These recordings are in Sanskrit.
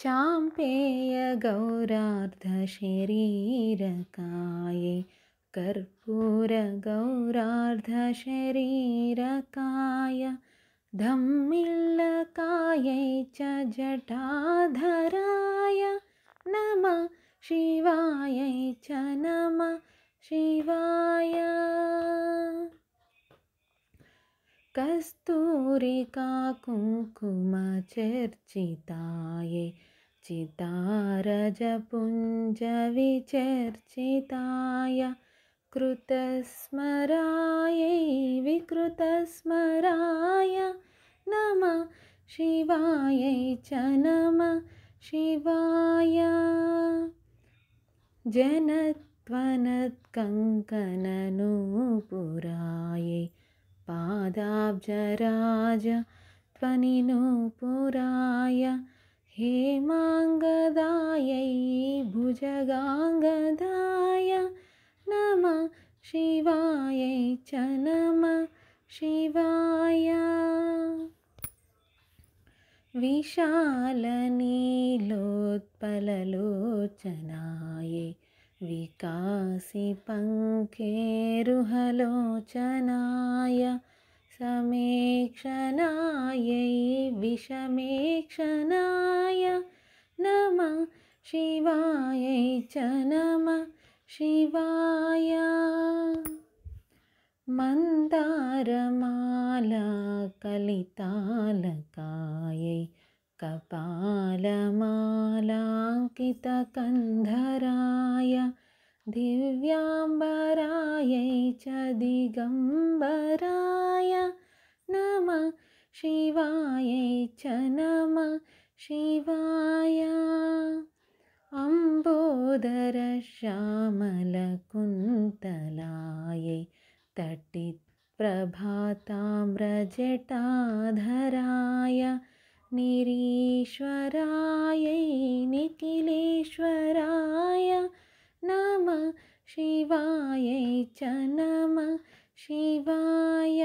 चाम्पेयगौरार्धशरीरकायै कर्पूरगौरार्धशरीरकाय धम्मिल्लकायै च जटाधराय नमः शिवायै च नमः शिवाय। कस्तूरिका कुङ्कुमचर्चितायै चितारजपुञ्जविचर्चिताय कृतस्मरायै विकृतस्मराय नमः शिवायै च नमः शिवाय। जनत्वनत्कङ्कणनूपुरायै पादाब्जराज त्वनिनूपुराय हेमाङ्गदायै भुजगाङ्गदाय नमः शिवायै च नमः शिवाय। विशालनीलोत्पललोचनायै विकासिपङ्केरुहलोचनाय समेक्षणायै विषमेक्षणाय नमः शिवायै च नमः शिवाय। मन्दारमालाकलितालकायै कपालमालाङ्कितकन्धराय दिव्याम्बरायै च दिगम्बराय नमः शिवायै च नमः शिवाय। अम्बोदरश्यामलकुन्तलायै तटिप्रभाताम्रजटाधराय निरीश्वरायै निखिलेश्वराय नमः शिवायै च नमः शिवाय।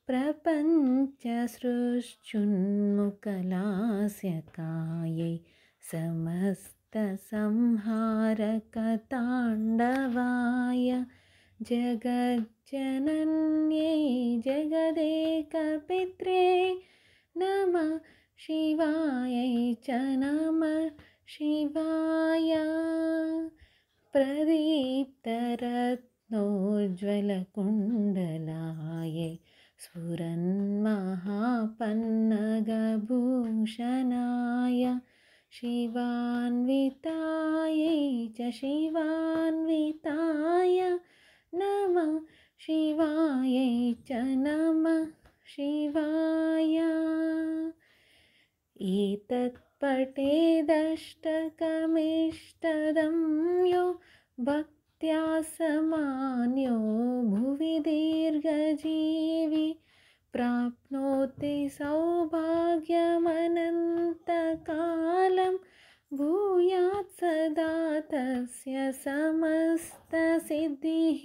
प्रपञ्चसृष्टुन्मुखलास्यकायै समस्तसंहारकताण्डवाय जगज्जनन्यै जगदेकपित्रे नमः शिवायै च नमः शिवाय। प्रदीप्तरत्नोज्ज्वलकुण्डलायै स्फुरन्महापन्नगभूषणाय शिवान्वितायै च शिवान्विताय नमः शिवायै च नमः शिवाय। एतत्पठेदष्टकमिष्टदं यो भक्त्या समान्यो भुवि दीर्घजीवी प्राप्नोति सौभाग्यमनन्तकालं भूयात् सदा तस्य समस्तसिद्धिः।